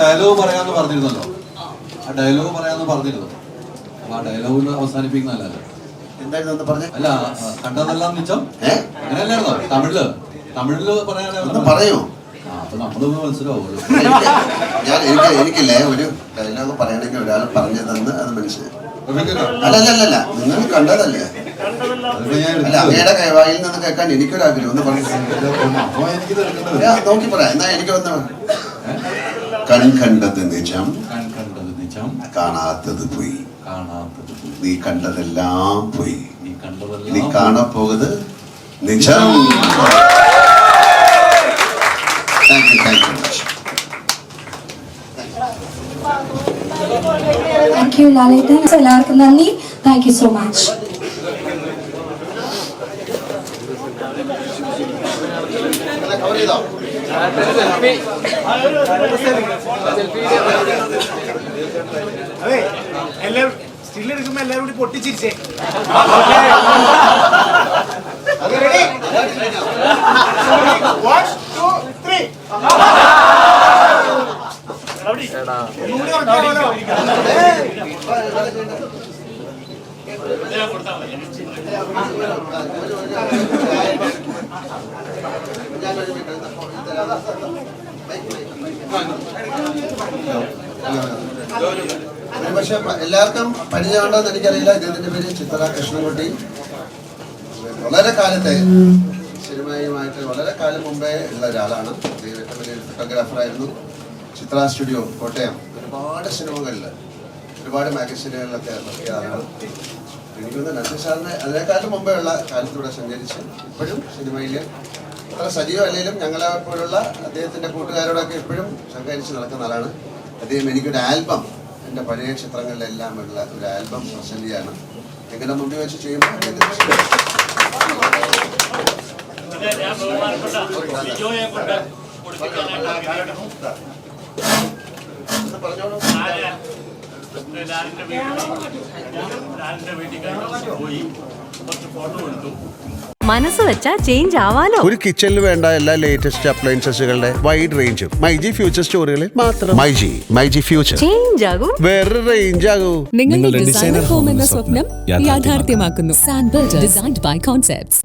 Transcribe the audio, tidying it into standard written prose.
Dialogue പറയാന്ന് പറഞ്ഞിരുന്നല്ലോ, ആ ഡയലോഗ് പറയാന്ന് പറഞ്ഞിരുന്നു. അപ്പൊ ആ ഡയലോഗ് അവസാനിപ്പിക്കുന്നതല്ലോ. എന്തായിരുന്നു പറഞ്ഞ? അല്ല, കണ്ടതെല്ലാം മിച്ചം അങ്ങനെയല്ലായിരുന്നോ? തമിഴില് പറയാനോ പറയൂ. അപ്പൊ നമ്മളൊന്ന് മനസ്സിലാവുമല്ലോ. എനിക്കില്ലേ ഒരു ഡയലോഗ് പറയണമെങ്കിൽ ഒരാൾ പറഞ്ഞു തന്ന് അത് മനസ്സിലായി. അല്ലല്ല, നിങ്ങൾ കണ്ടതല്ലേ? അല്ല, അങ്ങയുടെ വായിൽ നിന്ന് കേൾക്കാൻ എനിക്കൊരാഗ്രഹം ഒന്ന് പറഞ്ഞു നോക്കി പറയാം. എന്നാ എനിക്കൊന്ന് കണ്ടത് നിജം, കാണാത്തത് പോയി, നീ കണ്ടതെല്ലാം പോയി, നീ കാണപ്പോകുന്നത് നിജം. Thank you much. Thank you Lalettan. എല്ലാവർക്കും നന്ദി. Thank you so much. എല്ലാവരും സ്റ്റിൽ എടുക്കുമ്പോ എല്ലാവരും കൂടി പൊട്ടിച്ചിരിച്ചേ. പക്ഷെ എല്ലാവർക്കും പരിചയമുണ്ടോന്ന് എനിക്കറിയില്ല. ഇദ്ദേഹത്തിന്റെ പേര് ചിത്ര കൃഷ്ണൻകുട്ടി. വളരെ കാലത്തെ സിനിമയുമായിട്ട് വളരെ കാലം മുമ്പേ ഉള്ള ഒരാളാണ്. ഏറ്റവും വലിയ ഫോട്ടോഗ്രാഫറായിരുന്നു. ചിത്ര സ്റ്റുഡിയോ കോട്ടയം ഒരുപാട് സിനിമകളിൽ, ഒരുപാട് മാഗസീനുകളിലൊക്കെ ഇറക്കിയ ആളാണ്. എനിക്കൊന്ന് നസീസാറിന് അതിനേക്കാളും മുമ്പേ ഉള്ള കാലത്തൂടെ സഞ്ചരിച്ച് ഇപ്പോഴും സിനിമയിൽ അത്ര സജീവമല്ലെങ്കിലും ഞങ്ങളെ പോലുള്ള അദ്ദേഹത്തിൻ്റെ കൂട്ടുകാരോടൊക്കെ എപ്പോഴും സഹകരിച്ച് നടക്കുന്ന ആളാണ് അദ്ദേഹം. എനിക്കൊരു ആൽബം, എൻ്റെ പഴയ ചിത്രങ്ങളിലെല്ലാം ഉള്ള ഒരു ആൽബം പ്രസന്റ് ചെയ്യാണ്. എങ്ങനെ മുമ്പിൽ വെച്ച് ചെയ്യുമ്പോൾ പറഞ്ഞോളൂ. മനസ്സ് വെച്ചാ ചേഞ്ച് ആവാലോ. ഒരു കിച്ചണിൽ വേണ്ട എല്ലാ ലേറ്റസ്റ്റ് അപ്ലയൻസസുകളുടെ വൈഡ് റേഞ്ചും മൈജി ഫ്യൂച്ചർ സ്റ്റോറുകളിൽ മാത്രം. മൈജി ഫ്യൂച്ചർ ചേഞ്ച് ആകും, വേറെ റേഞ്ച് ആകും. നിങ്ങളുടെ ഡിസൈനർ ഹോം എന്ന സ്വപ്നം യാഥാർത്ഥ്യമാക്കുന്നു. സാൻബിൾഡ് ഡിസൈൻഡ് ബൈ കോൺസെപ്റ്റ്സ്.